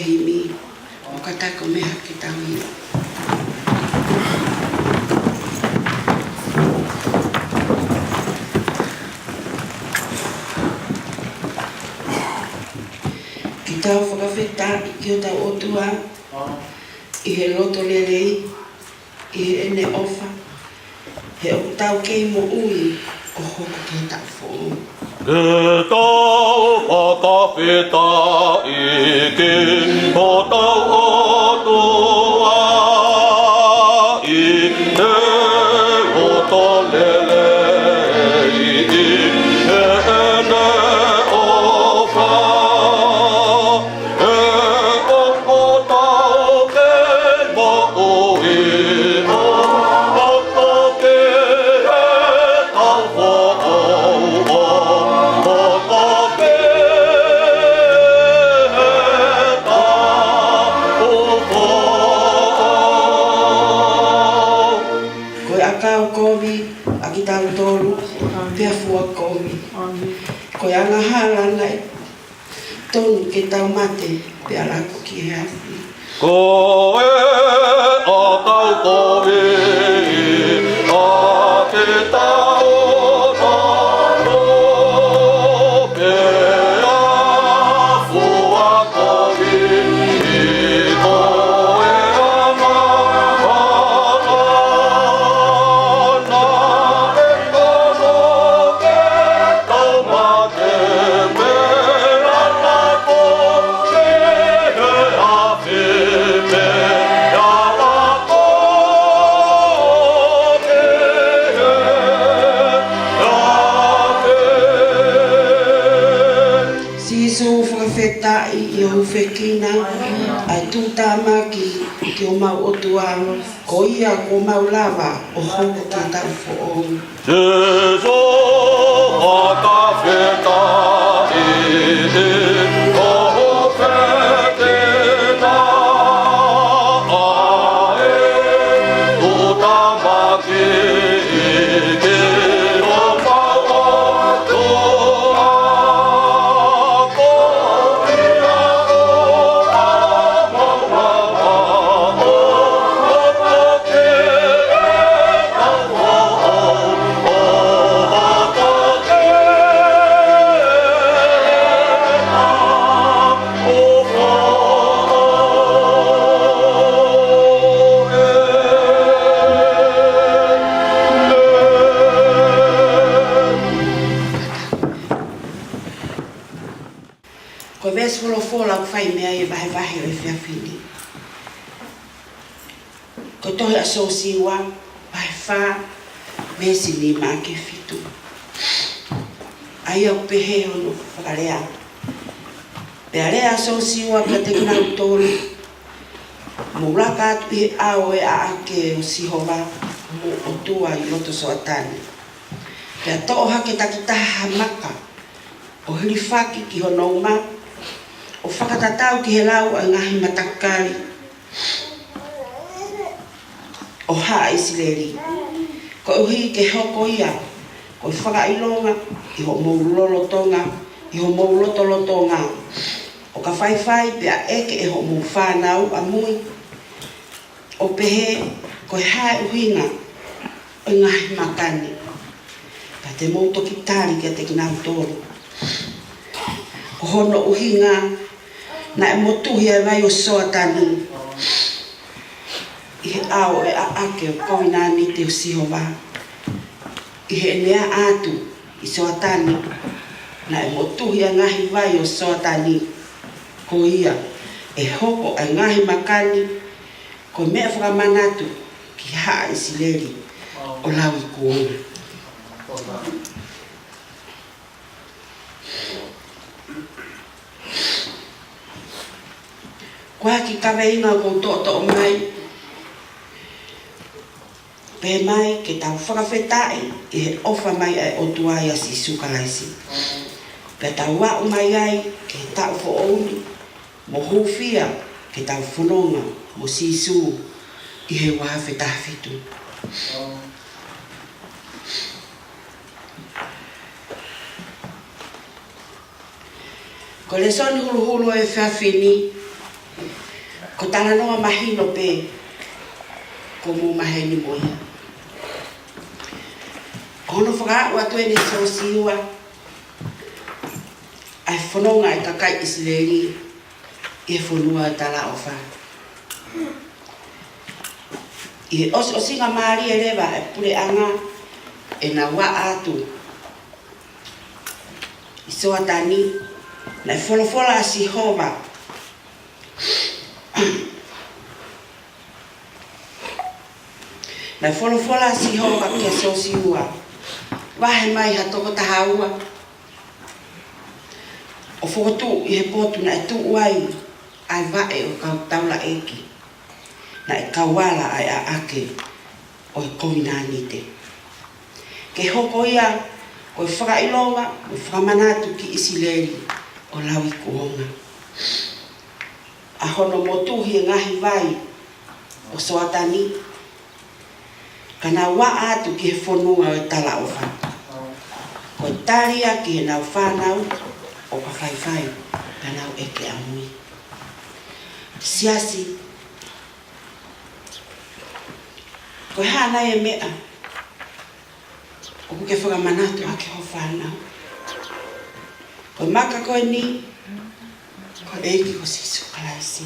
himi o katako mea ki tawi. Ki tau whakawheta i ki o tau otua i he loto lerei i he ene ofa he o tau kei mo ui o hoko ke tau fōu. Ke tau whakawheta i ki o tau otua i he loto lerei i he ene ofa Ko anga hala nai tonu ke tau mate pe alako ki he afi. Ko e a tau koe a te tau tano pe a fua koe i koe anga na e kono ke tau mate me ala koe he afi me ala koe Sisu whakawheta i o whekina ai tūtama ki o mau otua ko ia ko mau lava o hoko ke tau fōu. Jesu whakawheta i te o whekina ae tūtama ki ke o mau otua ko ia o mau lava o hoko ke tau Ko ves wholofola ku whai mea e vahe vahe o e whiawhini. Ko tohi aso siwa, vahe wha, mesi ni maa ke fitu. Ai au pehe ono whakarea. Pea rea aso siwa ka te kuna utolu. Mouraka atu i ao e a ake o sihova mo o tua i loto soatani. Pea to'o hake takitaha maka o hilifaki ki honouma o whakatatau ki he lau a ngahi matakari o haa isileri. Ko uhi ke hoko ia, ko whakailonga i ho maulolotonga, i ho maulotolotonga. O ka whaiwhai pia eke e ho mou whanau a mui. O pehe ko haa uhinga o ngahi makani. Pa te mouto ki tari kia te kinau tolu. Ko hono uhinga na e motuhi e vai o soatani i he ao e a ake o koinani te o sihova i he nea atu i soatani na e motuhi a ngahi vai o soatani ko ia e hoko a ngahi makani ko mea whakamanatu ki haa i sileri o lawi kuona. Koa ki kawe inga ko toto o mai. Pe mai ke tau whakawhetai i he ofa mai ai o tuai a si sukalaisi. Pe tau wau mai ai ke tau whooni mo hufia ke tau whanonga mo sisu i he wahawhetawhitu. Ko le soni hulu hulu e whiawhini Ko tala noa mahino pe, ko mo maheni mo ia. Kono whaka ua tue ne so siwa, ai whanonga e kakai Israeli, e whanua tala o wha. I o singa maari e rewa e pure anga, e na wa atu. I soa tani, na e wholofola a Sihova. Na e wholofola a Sihova kia so siwa. Wahe mai ha toko tahaua. O whokotu i he potu na e tu uai ai vae o kau taula eki. Na e kawala ai a ake o e kominanite. Ke hoko ia o e whakailoa o e whakamanatu ki Isileri o lawi kuonga. A hono motuhi e ngahi vai o soatani. Kana wa atu ki he whanua o e tala o wha. Ko taria ki he nau whanau o ka whaiwhai ka nau eke amui. Siasi. Ko hana e mea. O ke whakamanatu ake ho whanau. Ko maka koe ni. Ko eiki ko sisu kalaisi.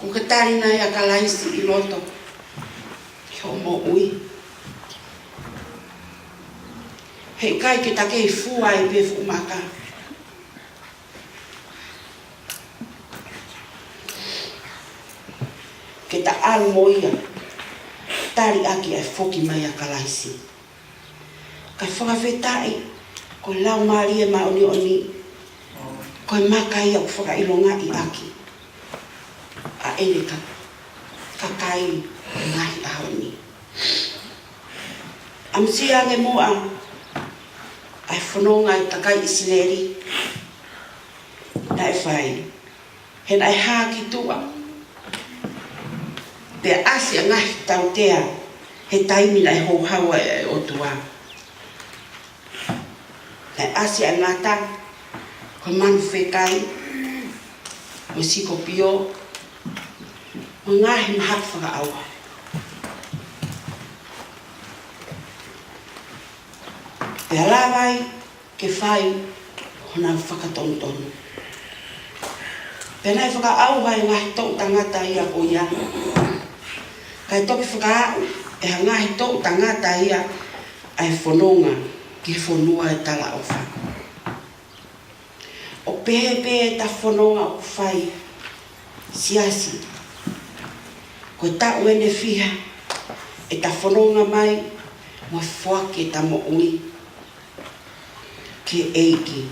Ko ka tarina ia kalaisi i loto. Ki ho mo ui. Hei kai ke take i fua i pe fumaka. Ke ta alu moia. Tari aki ai foki mai a kalaisi. Kai whakawhetai. Ko lau maari e maoni oni. Ko e makai au whakailonga i aki. A ene ka. Kakai ngahi ahoni. Amsia nge moa. Ai whanonga i takai Isileri. Na e whai. Hen ai haa ki tua. Pe asi a ngahi tau tea. He taimina e houhaua e o tua. Na e asi a ngata. Ko manu whekai. Mo siko pio. Mo ngahi mahak whaka aua. Pe alawai ke whai hona whakatontonu. Pe nai whakaauha e ngahi tau tangata ia o ia. Kai toki whakaau e ha ngahi tau tangata ia ai whanonga ki whanua e tala o wha. O pehe ta whanonga o whai siasi. Ko ta uene fiha e ta whanonga mai mo whake ta mo ui. Ke eiki.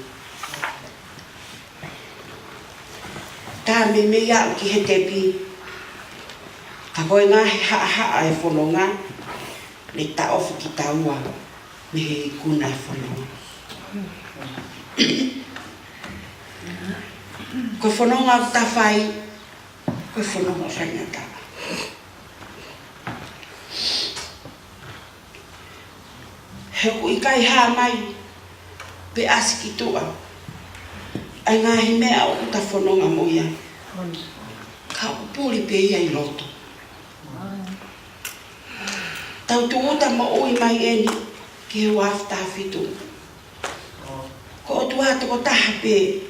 Tā me mea ki he tepi. Ka koe ngahi haa e whanonga. Le ta ofu ki taua. Me he kuna e whanonga. Koe whanonga o ta whai. Koe whanonga o whaingata. He ku ikai haa mai. Pe asiki tua. Ai ngahi mea o ta whanonga mo ia. Ka upuri pe ia i loto. Tau tuuta mo ui mai eni. Ki he wafta fitu. Ko o tuata ko taha pe.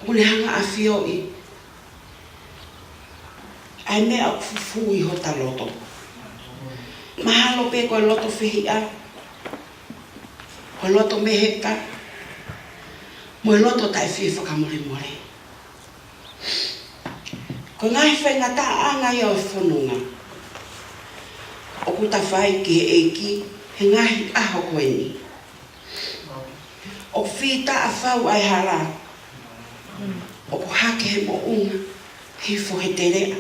Ule hanga a fioi. Ai mea o fufui ho ta loto. Mahalo pe ko loto whihia. Ko loto meheka. Mo loto tai whi whakamore more. Ko ngai whaingata anga ia o whanonga. O kuta whai ki he eiki, he ngahi aho koeni. O whita a whau ai hara. O ko hake he mo unga, he fo he te rea.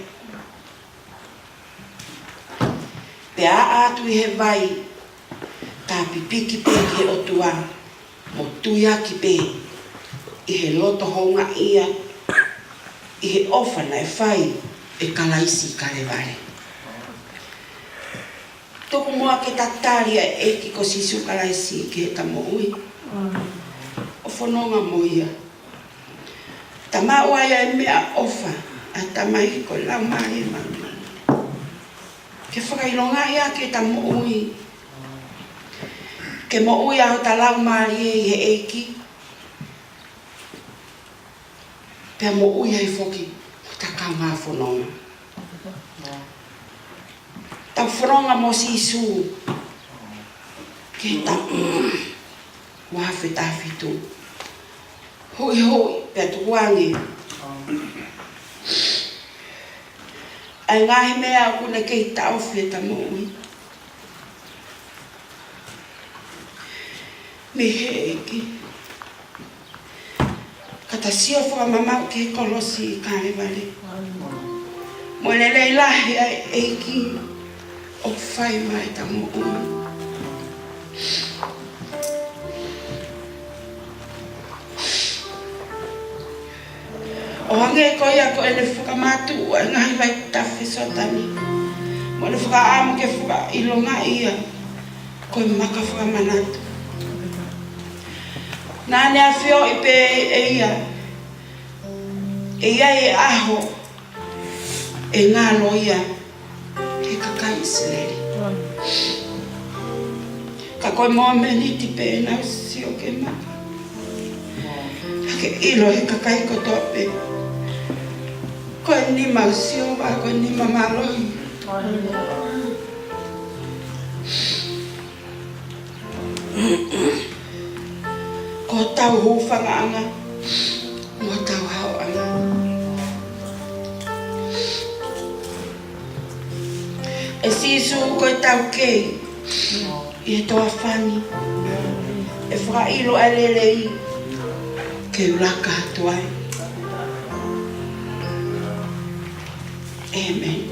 Pe a atu i he vai, ka pipiki pe ki he otua, mo tuiaki pe, i he loto honga ia, i he ofana e whai, e kalaisi karevare. Toko moa ke tataria e ki ko sisu kalaisi ki he tamo ui. O whanonga mo ia. Tama ua ia e mea ofa. A tamai ko lau mai e mami. Ke whakailonga ia ke ta mo ui. Ke mo ui aho ta lau mai e he eiki. Pea mo ui ai foki. Ta ka ngā whanonga. Ta whanonga mo si su. Ke ta wawhi ta whitu. Hoi hoi, pea tu wangi. Ai ngahi mea kuna kei ta awhi ta mo ui. Me he eki. Kata sio whakamamau ke kolosi i kāre wale. Mo le leilahi ai eki o whai mai ta mo ui. O hange ko ia ko ele whakamatu ai ngahi vai tawhi sotani. Mo le whakaamu ke whakailonga ia ko i maka whakamanatu. Nāne a whio i pe e ia. E ia e aho. E ngālo ia. He kakai Israeli. Ka koe moa meniti pe e nau sio ke maka. Ke ilo he kakai ko tope. Koe nima sio wa koe nima maloi. Ko tau hufanga anga. Mo tau hao anga. E sisu koe tau kei. I e toa whani. E whakailo alelei. Ke uraka hatuai. Amen.